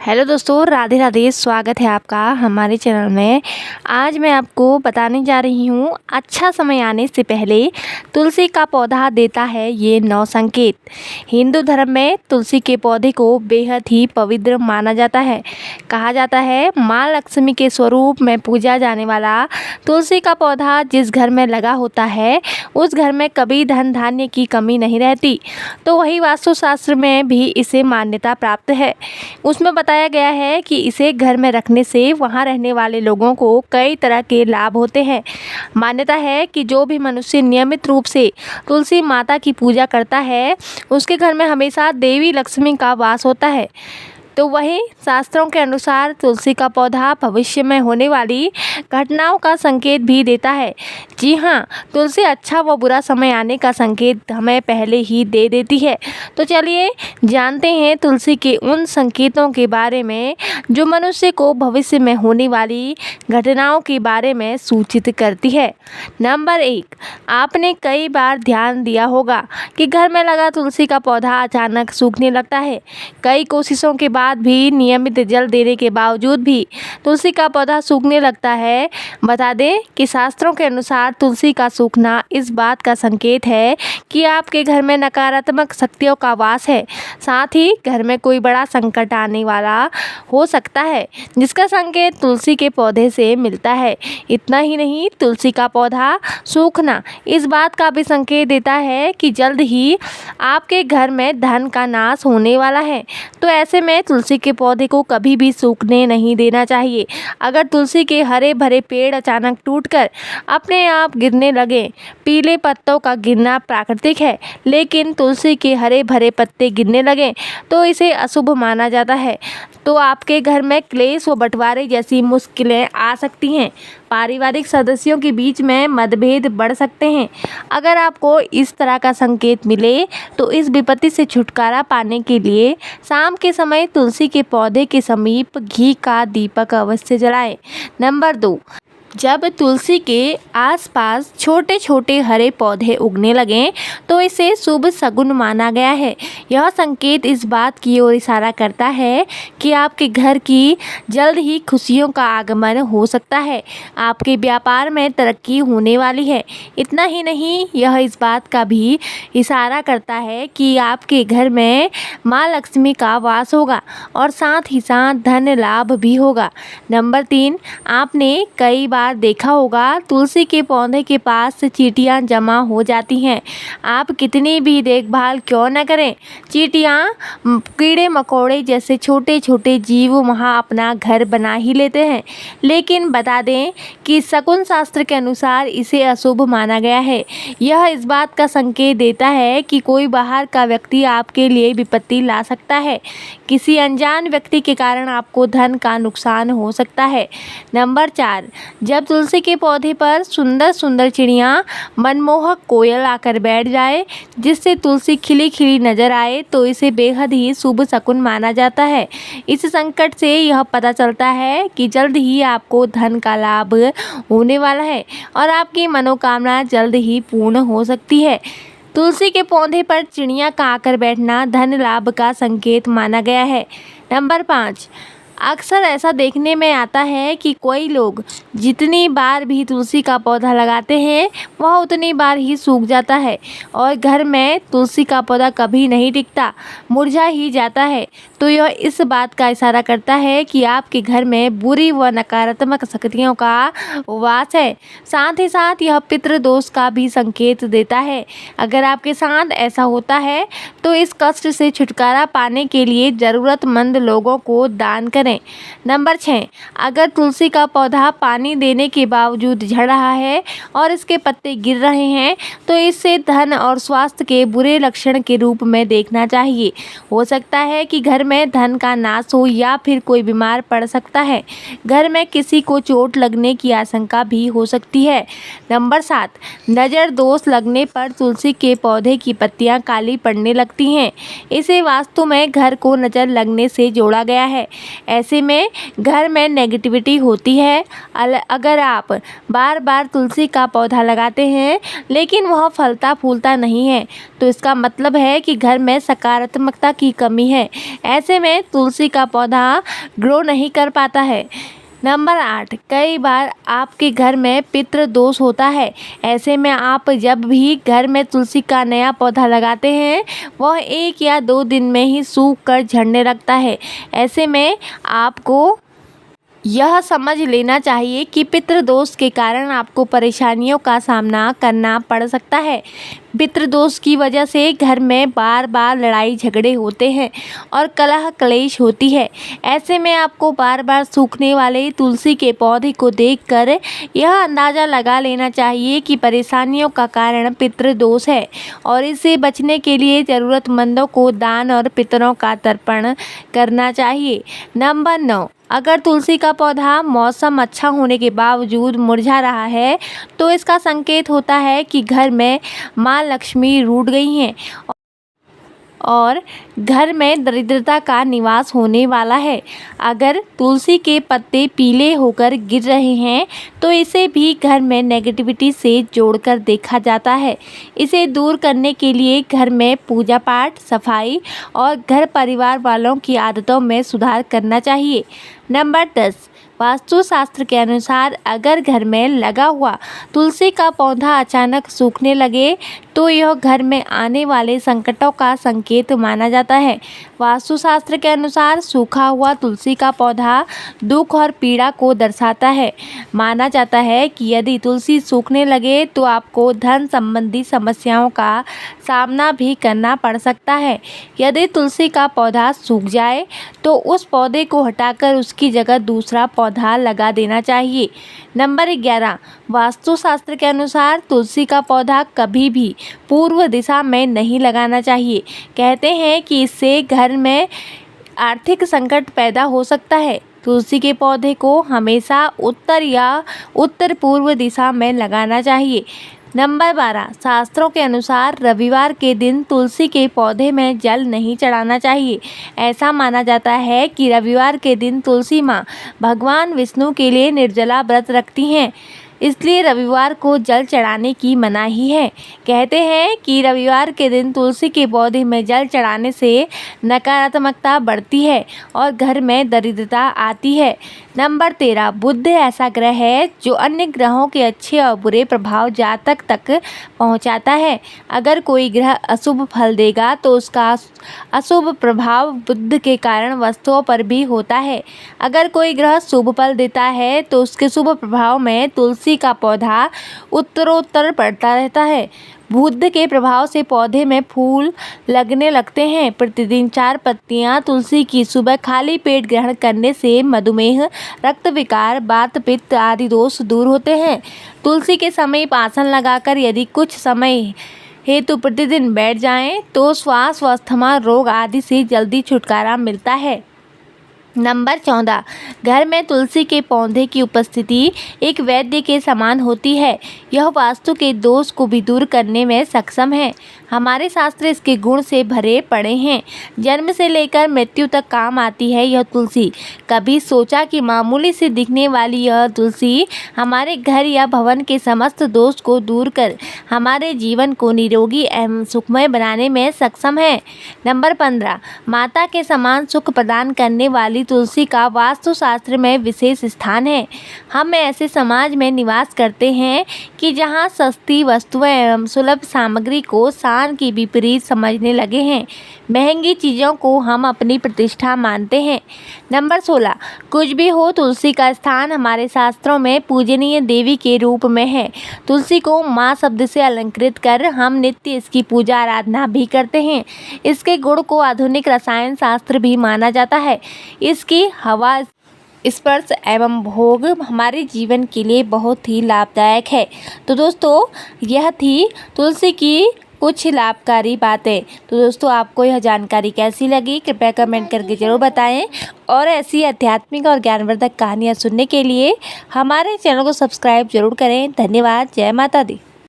Hello दोस्तों, राधे राधे। स्वागत है आपका हमारे चैनल में। आज मैं आपको बताने जा रही हूँ, अच्छा समय आने से पहले तुलसी का पौधा देता है ये 9 संकेत। हिंदू धर्म में तुलसी के पौधे को बेहद ही पवित्र माना जाता है। कहा जाता है माँ लक्ष्मी के स्वरूप में पूजा जाने वाला तुलसी का पौधा जिस घर में लगा होता है उस घर में कभी धन धान्य की कमी नहीं रहती। तो वही वास्तुशास्त्र में भी इसे मान्यता प्राप्त है। उसमें बताया गया है कि इसे घर में रखने से वहां रहने वाले लोगों को कई तरह के लाभ होते हैं। मान्यता है कि जो भी मनुष्य नियमित रूप से तुलसी माता की पूजा करता है उसके घर में हमेशा देवी लक्ष्मी का वास होता है। तो वही शास्त्रों के अनुसार तुलसी का पौधा भविष्य में होने वाली घटनाओं का संकेत भी देता है। जी हाँ, तुलसी अच्छा व बुरा समय आने का संकेत हमें पहले ही दे देती है। तो चलिए जानते हैं तुलसी के उन संकेतों के बारे में जो मनुष्य को भविष्य में होने वाली घटनाओं के बारे में सूचित करती है। नंबर 1, आपने कई बार ध्यान दिया होगा कि घर में लगा तुलसी का पौधा अचानक सूखने लगता है। कई कोशिशों के बाद भी नियमित जल देने के बावजूद भी तुलसी का पौधा सूखने लगता है। बता दें कि शास्त्रों के अनुसार तुलसी का सूखना इस बात का संकेत है कि आपके घर में नकारात्मक शक्तियों का वास है। साथ ही घर में कोई बड़ा संकट आने वाला हो सकता है जिसका संकेत तुलसी के पौधे से मिलता है। इतना ही नहीं, तुलसी का पौधा सूखना इस बात का भी संकेत देता है कि जल्द ही आपके घर में धन का नाश होने वाला है। तो ऐसे में तुलसी के पौधे को कभी भी सूखने नहीं देना चाहिए। अगर तुलसी के हरे भरे पेड़ अचानक टूटकर अपने आप गिरने लगे, पीले पत्तों का गिरना प्राकृतिक है, लेकिन तुलसी के हरे भरे पत्ते गिरने लगे तो इसे अशुभ माना जाता है। तो आपके घर में क्लेश व बंटवारे जैसी मुश्किलें आ सकती हैं। पारिवारिक सदस्यों के बीच में मतभेद बढ़ सकते हैं। अगर आपको इस तरह का संकेत मिले तो इस विपत्ति से छुटकारा पाने के लिए शाम के समय तुलसी के पौधे के समीप घी का दीपक अवश्य जलाएं। नंबर 2, जब तुलसी के आसपास छोटे छोटे हरे पौधे उगने लगें तो इसे शुभ शगुन माना गया है। यह संकेत इस बात की ओर इशारा करता है कि आपके घर की जल्द ही खुशियों का आगमन हो सकता है। आपके व्यापार में तरक्की होने वाली है। इतना ही नहीं, यह इस बात का भी इशारा करता है कि आपके घर में माँ लक्ष्मी का वास होगा और साथ ही साथ धन लाभ भी होगा। नंबर 3, आपने कई बार देखा होगा तुलसी के पौधे के पास चींटियां जमा हो जाती हैं। आप कितनी भी देखभाल क्यों न करें, चींटियां, कीड़े मकोड़े जैसे छोटे छोटे जीव वहां अपना घर बना ही लेते हैं। लेकिन बता दें कि शकुन शास्त्र के अनुसार इसे अशुभ माना गया है। यह इस बात का संकेत देता है कि कोई बाहर का व्यक्ति आपके लिए विपत्ति ला सकता है। किसी अनजान व्यक्ति के कारण आपको धन का नुकसान हो सकता है। नंबर 4, जब तुलसी के पौधे पर सुंदर सुंदर चिड़िया, मनमोहक कोयल आकर बैठ जाए जिससे तुलसी खिली खिली नजर आए तो इसे बेहद ही शुभ शकुन माना जाता है। इस संकट से यह पता चलता है कि जल्द ही आपको धन का लाभ होने वाला है और आपकी मनोकामना जल्द ही पूर्ण हो सकती है। तुलसी के पौधे पर चिड़िया का आकर बैठना धन लाभ का संकेत माना गया है। नंबर 5, अक्सर ऐसा देखने में आता है कि कोई लोग जितनी बार भी तुलसी का पौधा लगाते हैं वह उतनी बार ही सूख जाता है और घर में तुलसी का पौधा कभी नहीं टिकता, मुरझा ही जाता है। तो यह इस बात का इशारा करता है कि आपके घर में बुरी व नकारात्मक शक्तियों का वास है। साथ ही साथ यह पितृदोष का भी संकेत देता है। अगर आपके साथ ऐसा होता है तो इस कष्ट से छुटकारा पाने के लिए ज़रूरतमंद लोगों को दान करें। नंबर 6, अगर तुलसी का पौधा पानी देने के बावजूद झड़ रहा है और इसके पत्ते गिर रहे हैं तो इसे धन और स्वास्थ्य के बुरे लक्षण के रूप में देखना चाहिए। हो सकता है कि घर में धन का नाश हो या फिर कोई बीमार पड़ सकता है। घर में किसी को चोट लगने की आशंका भी हो सकती है। नंबर 7, नज़र दोष लगने पर तुलसी के पौधे की पत्तियां काली पड़ने लगती हैं। इसे वास्तु में घर को नज़र लगने से जोड़ा गया है। ऐसे में घर में नेगेटिविटी होती है। अगर आप बार बार तुलसी का पौधा लगाते हैं लेकिन वह फलता फूलता नहीं है तो इसका मतलब है कि घर में सकारात्मकता की कमी है। ऐसे में तुलसी का पौधा ग्रो नहीं कर पाता है। नंबर 8, कई बार आपके घर में पितृ दोष होता है। ऐसे में आप जब भी घर में तुलसी का नया पौधा लगाते हैं वह 1 या 2 दिन में ही सूख कर झड़ने लगता है। ऐसे में आपको यह समझ लेना चाहिए कि पितृदोष के कारण आपको परेशानियों का सामना करना पड़ सकता है। पितृदोष की वजह से घर में बार बार लड़ाई झगड़े होते हैं और कलह क्लेश होती है। ऐसे में आपको बार बार सूखने वाले तुलसी के पौधे को देखकर यह अंदाज़ा लगा लेना चाहिए कि परेशानियों का कारण पितृदोष है और इससे बचने के लिए ज़रूरतमंदों को दान और पितरों का तर्पण करना चाहिए। नंबर 9, अगर तुलसी का पौधा मौसम अच्छा होने के बावजूद मुरझा रहा है तो इसका संकेत होता है कि घर में माँ लक्ष्मी रूठ गई हैं और घर में दरिद्रता का निवास होने वाला है। अगर तुलसी के पत्ते पीले होकर गिर रहे हैं तो इसे भी घर में नेगेटिविटी से जोड़कर देखा जाता है। इसे दूर करने के लिए घर में पूजा पाठ, सफाई और घर परिवार वालों की आदतों में सुधार करना चाहिए। नंबर 10, वास्तुशास्त्र के अनुसार अगर घर में लगा हुआ तुलसी का पौधा अचानक सूखने लगे तो यह घर में आने वाले संकटों का संकेत माना जाता है। वास्तुशास्त्र के अनुसार सूखा हुआ तुलसी का पौधा दुख और पीड़ा को दर्शाता है। माना जाता है कि यदि तुलसी सूखने लगे तो आपको धन संबंधी समस्याओं का सामना भी करना पड़ सकता है। यदि तुलसी का पौधा सूख जाए तो उस पौधे को हटाकर उसकी जगह दूसरा पौधा लगा देना चाहिए। नंबर 11, वास्तुशास्त्र के अनुसार तुलसी का पौधा कभी भी पूर्व दिशा में नहीं लगाना चाहिए। कहते हैं कि इससे घर में आर्थिक संकट पैदा हो सकता है। तुलसी के पौधे को हमेशा उत्तर या उत्तर पूर्व दिशा में लगाना चाहिए। नंबर 12, शास्त्रों के अनुसार रविवार के दिन तुलसी के पौधे में जल नहीं चढ़ाना चाहिए। ऐसा माना जाता है कि रविवार के दिन तुलसी माँ भगवान विष्णु के लिए निर्जला व्रत रखती हैं, इसलिए रविवार को जल चढ़ाने की मनाही है। कहते हैं कि रविवार के दिन तुलसी के पौधे में जल चढ़ाने से नकारात्मकता बढ़ती है और घर में दरिद्रता आती है। नंबर 13, बुध ऐसा ग्रह है जो अन्य ग्रहों के अच्छे और बुरे प्रभाव जातक तक पहुंचाता है। अगर कोई ग्रह अशुभ फल देगा तो उसका अशुभ प्रभाव बुध के कारण वस्तुओं पर भी होता है। अगर कोई ग्रह शुभ फल देता है तो उसके शुभ प्रभाव में तुलसी का पौधा उत्तरोत्तर बढ़ता रहता है। बुध के प्रभाव से पौधे में फूल लगने लगते हैं। प्रतिदिन 4 पत्तियां तुलसी की सुबह खाली पेट ग्रहण करने से मधुमेह, रक्त विकार, वात पित्त आदि दोष दूर होते हैं। तुलसी के समीप आसन लगाकर यदि कुछ समय हेतु प्रतिदिन बैठ जाएं तो श्वास व अस्थमा रोग आदि से जल्दी छुटकारा मिलता है। नंबर 14, घर में तुलसी के पौधे की उपस्थिति एक वैद्य के समान होती है। यह वास्तु के दोष को भी दूर करने में सक्षम है। हमारे शास्त्र इसके गुण से भरे पड़े हैं। जन्म से लेकर मृत्यु तक काम आती है यह तुलसी। कभी सोचा कि मामूली से दिखने वाली यह तुलसी हमारे घर या भवन के समस्त दोष को दूर कर हमारे जीवन को निरोगी एवं सुखमय बनाने में सक्षम है। नंबर 15, माता के समान सुख प्रदान करने वाली तुलसी का वास्तुशास्त्र में विशेष स्थान है। हम ऐसे समाज में निवास करते हैं कि जहां सस्ती वस्तुएं एवं सुलभ सामग्री को शान की विपरीत समझने लगे हैं। महंगी चीज़ों को हम अपनी प्रतिष्ठा मानते हैं। नंबर 16, कुछ भी हो तुलसी का स्थान हमारे शास्त्रों में पूजनीय देवी के रूप में है। तुलसी को माँ शब्द से अलंकृत कर हम नित्य इसकी पूजा आराधना भी करते हैं। इसके गुण को आधुनिक रसायन शास्त्र भी माना जाता है। इसकी हवा, स्पर्श एवं भोग हमारे जीवन के लिए बहुत ही लाभदायक है। तो दोस्तों, यह थी तुलसी की कुछ लाभकारी बातें। तो दोस्तों, आपको यह जानकारी कैसी लगी कृपया कमेंट करके ज़रूर बताएं और ऐसी आध्यात्मिक और ज्ञानवर्धक कहानियाँ सुनने के लिए हमारे चैनल को सब्सक्राइब जरूर करें। धन्यवाद। जय माता दी।